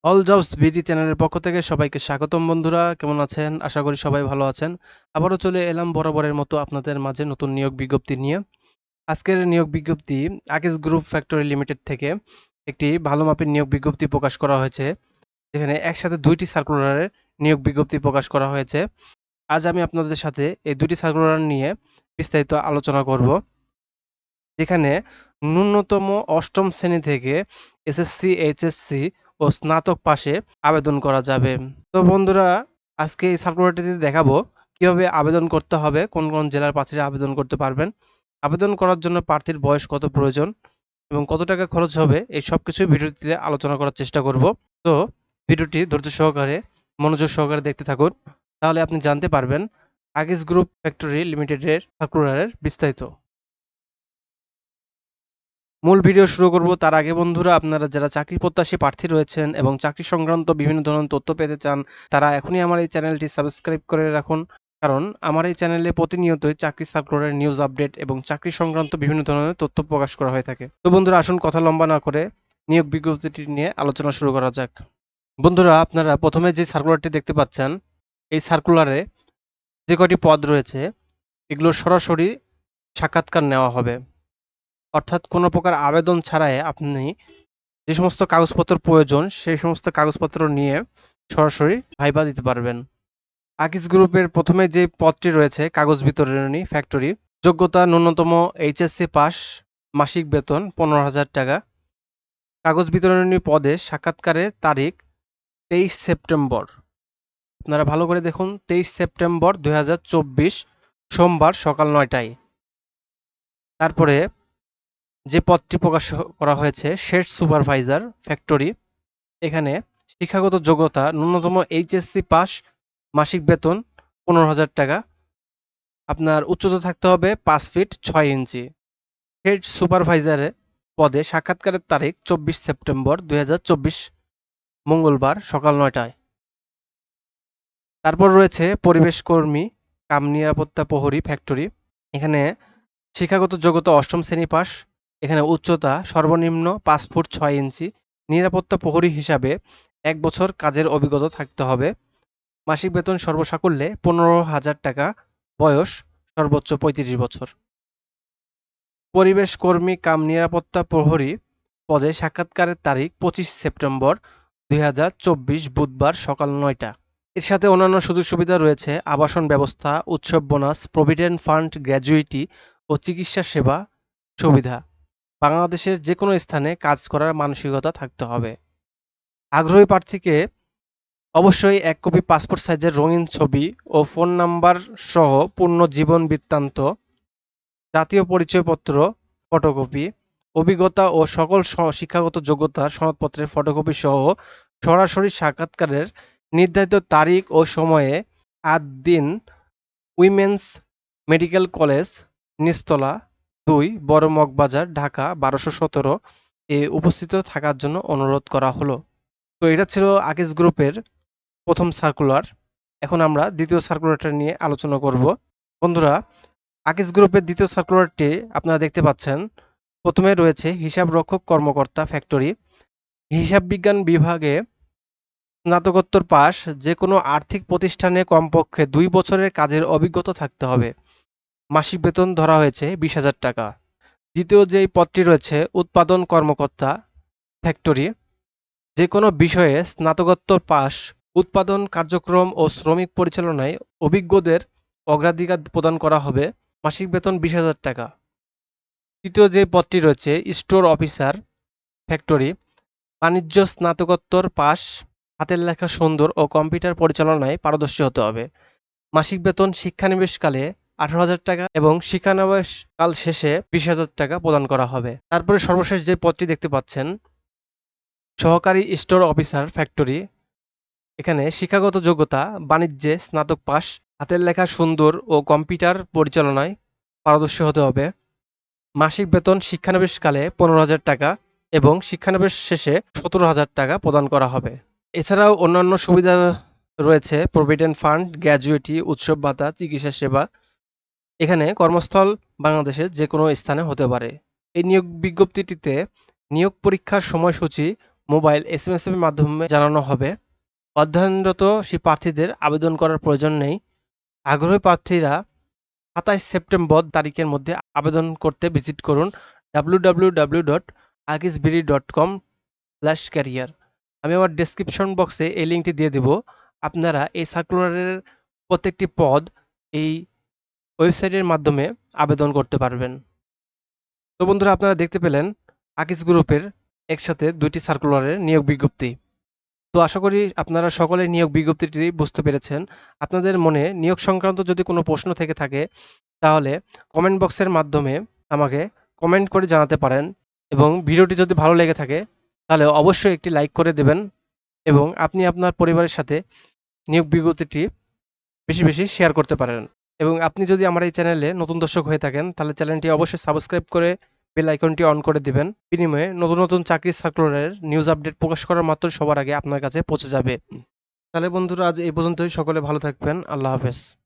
All jobs BD চ্যানেলের পক্ষ থেকে সবাইকে স্বাগতম। বন্ধুরা কেমন আছেন? আশা করি সবাই ভালো আছেন। আবারও চলে এলাম বরাবরের মতো আপনাদের মাঝে নতুন নিয়োগ বিজ্ঞপ্তি নিয়ে। আজকের নিয়োগ বিজ্ঞপ্তি আকিজ গ্রুপ ফ্যাক্টরি লিমিটেড থেকে একটি ভালো মাপের নিয়োগ বিজ্ঞপ্তি প্রকাশ করা হয়েছে, যেখানে একসাথে ২টি সার্কুলারের নিয়োগ বিজ্ঞপ্তি প্রকাশ করা হয়েছে। আজ আমি আপনাদের সাথে এই ২টি সার্কুলার নিয়ে বিস্তারিত আলোচনা করব, যেখানে ন্যূনতম অষ্টম শ্রেণী থেকে এসএসসি, এইচএসসি ও স্নাতক পাশে আবেদন করা যাবে। তো বন্ধুরা, আজকে এই সার্কুলারটিতে দেখাবো কিভাবে আবেদন করতে হবে, কোন কোন জেলার প্রার্থীরা আবেদন করতে পারবেন, আবেদন করার জন্য প্রার্থীর বয়স কত প্রয়োজন এবং কত টাকা খরচ হবে, এই সব কিছুই ভিডিওটিতে আলোচনা করার চেষ্টা করব। তো ভিডিওটি ধৈর্য সহকারে মনোযোগ সহকারে দেখতে থাকুন, তাহলে আপনি জানতে পারবেন আকিজ গ্রুপ ফ্যাক্টরি লিমিটেডের সার্কুলারের বিস্তারিত। মূল ভিডিও শুরু করব তার আগে বন্ধুরা, আপনারা যারা চাকরি প্রত্যাশী প্রার্থী রয়েছেন এবং চাকরি সংক্রান্ত বিভিন্ন ধরনের তথ্য পেতে চান, তারা এখনই আমার এই চ্যানেলটি সাবস্ক্রাইব করে রাখুন, কারণ আমার এই চ্যানেলে প্রতিনিয়তই চাকরি সার্কুলারের নিউজ আপডেট এবং চাকরি সংক্রান্ত বিভিন্ন ধরনের তথ্য প্রকাশ করা হয়ে থাকে। তো বন্ধুরা, আসুন কথা লম্বা না করে নিয়োগ বিজ্ঞপ্তিটি নিয়ে আলোচনা শুরু করা যাক। বন্ধুরা, আপনারা প্রথমে যে সার্কুলারটি দেখতে পাচ্ছেন, এই সার্কুলারে যে কয়টি পদ রয়েছে এগুলো সরাসরি সাক্ষাৎকার নেওয়া হবে, অর্থাৎ কোনো প্রকার আবেদন ছাড়াই আপনি যে সমস্ত কাগজপত্র প্রয়োজন সেই সমস্ত কাগজপত্র নিয়ে সরাসরি ভাইবা দিতে পারবেন। আকিজ গ্রুপের প্রথমে যে পদটি রয়েছে কাগজ বিতরণী ফ্যাক্টরি, যোগ্যতা ন্যূনতম এইচএসসি পাস, মাসিক বেতন ১৫,০০০ টাকা। কাগজ বিতরণী পদে সাক্ষাৎকারের তারিখ ২৩ সেপ্টেম্বর। আপনারা ভালো করে দেখুন, ২৩ সেপ্টেম্বর ২০২৪ সোমবার সকাল ৯টায়। তারপরে যে পদটি প্রকাশ করা হয়েছে শেড সুপারভাইজার ফ্যাক্টরি, এখানে শিক্ষাগত যোগ্যতা ন্যূনতম এইচএসসি পাস, মাসিক বেতন ১৫,০০০ টাকা। আপনার উচ্চতা থাকতে হবে ৫ ফিট ৬ ইঞ্চি। হেড সুপারভাইজারের পদে সাক্ষাৎকারের তারিখ ২৪ সেপ্টেম্বর ২০২৪ মঙ্গলবার সকাল ৯টায়। তারপর রয়েছে পরিবেশ কর্মী কাম নিরাপত্তা প্রহরী ফ্যাক্টরি, এখানে শিক্ষাগত যোগ্যতা অষ্টম শ্রেণী পাস, এখানে উচ্চতা সর্বনিম্ন ৫ ফুট ৬ ইঞ্চি। নিরাপত্তা প্রহরী হিসাবে ১ বছর কাজের অভিজ্ঞতা থাকতে হবে। মাসিক বেতন সর্বসাকুল্যে ১৫,০০০ টাকা। বয়স সর্বোচ্চ ৩৫ বছর। পরিবেশ কর্মী কাম নিরাপত্তা প্রহরী পদে সাক্ষাৎকারের তারিখ ২৫ সেপ্টেম্বর ২০২৪ বুধবার সকাল ৯টা। এর সাথে অন্যান্য সুযোগ সুবিধা রয়েছে আবাসন ব্যবস্থা, উৎসব বোনাস, প্রভিডেন্ট ফান্ড, গ্র্যাজুইটি ও চিকিৎসা সেবা সুবিধা। বাংলাদেশের যে কোনো স্থানে কাজ করার মানসিকতা থাকতে হবে। আগ্রহী প্রার্থীকে অবশ্যই ১ কপি পাসপোর্ট সাইজের রঙিন ছবি ও ফোন নাম্বার সহ পূর্ণ জীবন বৃত্তান্ত, জাতীয় পরিচয়পত্র ফটোকপি, অভিজ্ঞতা ও সকল শিক্ষাগত যোগ্যতার সনদপত্রের ফটোকপি সহ সরাসরি সাক্ষাৎকারের নির্ধারিত তারিখ ও সময়ে দিন উইমেন্স মেডিকেল কলেজ, নিচতলা ২, বড় মগবাজার, ঢাকা ১২১৭ এ উপস্থিত থাকার জন্য অনুরোধ করা হলো। তো এটা ছিল আকিজ গ্রুপের প্রথম সার্কুলার। এখন আমরা দ্বিতীয় সার্কুলারটা নিয়ে আলোচনা করব। বন্ধুরা, আকিজ গ্রুপের দ্বিতীয় সার্কুলারটি আপনারা দেখতে পাচ্ছেন। প্রথমে রয়েছে হিসাব রক্ষক কর্মকর্তা ফ্যাক্টরি, হিসাব বিজ্ঞান বিভাগে স্নাতকোত্তর পাস, যে কোনো আর্থিক প্রতিষ্ঠানে কমপক্ষে ২ বছরের কাজের অভিজ্ঞতা থাকতে হবে। মাসিক বেতন ধরা হয়েছে ২০,০০০ টাকা। দ্বিতীয় যেই পদটি রয়েছে উৎপাদন কর্মকর্তা ফ্যাক্টরি, যে কোনো বিষয়ে স্নাতকোত্তর পাস, উৎপাদন কার্যক্রম ও শ্রমিক পরিচালনায় অভিজ্ঞদের অগ্রাধিকার প্রদান করা হবে। মাসিক বেতন ২০,০০০ টাকা। তৃতীয় যে পদটি রয়েছে স্টোর অফিসার ফ্যাক্টরি, বাণিজ্য স্নাতকোত্তর পাস, হাতের লেখা সুন্দর ও কম্পিউটার পরিচালনায় পারদর্শী হতে হবে। মাসিক বেতন শিক্ষানিবেশকালে ১৮,০০০ টাকা এবং শিক্ষানিবেশকাল শেষে ২০,০০০ টাকা প্রদান করা হবে। তারপরে সর্বশেষ যে পদটি দেখতে পাচ্ছেন সহকারী স্টোর অফিসার ফ্যাক্টরি, এখানে শিক্ষাগত যোগ্যতা বাণিজ্যে স্নাতক পাস, হাতের লেখা সুন্দর ও কম্পিউটার পরিচালনায় পারদর্শী হতে হবে। মাসিক বেতন শিক্ষানিবেশকালে ১৫,০০০ টাকা এবং শিক্ষানিবেশ শেষে ১৭,০০০ টাকা প্রদান করা হবে। এছাড়াও অন্যান্য সুবিধা রয়েছে প্রভিডেন্ট ফান্ড, গ্র্যাজুইটি, উৎসব ভাতা, চিকিৎসা সেবা। এখানে কর্মস্থল বাংলাদেশের যে কোনো স্থানে হতে পারে। এই নিয়োগ বিজ্ঞপ্তিটিতে নিয়োগ পরীক্ষার সময়সূচি মোবাইল এসএমএস এর মাধ্যমে জানানো হবে। অধ্যয়নরত সেই প্রার্থীদের আবেদন করার প্রয়োজন নেই। আগ্রহী প্রার্থীরা ২৭ সেপ্টেম্বর তারিখের মধ্যে আবেদন করতে ভিজিট করুন www.akisbiri.com/career। আমি আমার ডেসক্রিপশন বক্সে এই লিঙ্কটি দিয়ে দেব। আপনারা এই সার্কুলারের প্রত্যেকটি পদ এই ওয়েবসাইটের মাধ্যমে আবেদন করতে পারবেন। তো বন্ধুরা, আপনারা দেখতে পেলেন আকিস গ্রুপের একসাথে ২টি সার্কুলারের নিয়োগ বিজ্ঞপ্তি। তো আশা করি আপনারা সকলে নিয়োগ বিজ্ঞপ্তিটি বুঝতে পেরেছেন। আপনাদের মনে নিয়োগ সংক্রান্ত যদি কোনো প্রশ্ন থেকে থাকে তাহলে কমেন্ট বক্সের মাধ্যমে আমাকে কমেন্ট করে জানাতে পারেন এবং ভিডিওটি যদি ভালো লেগে থাকে তাহলে অবশ্যই একটি লাইক করে দেবেন এবং আপনি আপনার পরিবারের সাথে নিয়োগ বিজ্ঞপ্তিটি বেশি বেশি শেয়ার করতে পারেন। এবং আপনি যদি আমার এই চ্যানেলে নতুন দর্শক হয়ে থাকেন তাহলে চ্যানেলটি অবশ্যই সাবস্ক্রাইব করে বেল আইকনটি অন করে দিবেন। বিনিময়ে নতুন নতুন চাকরির সার্কুলারের নিউজ আপডেট প্রকাশ করার মাত্র সবার আগে আপনার কাছে পৌঁছে যাবে। তাহলে বন্ধুরা, আজ এই পর্যন্তই। সকলে ভালো থাকবেন। আল্লাহ হাফেজ।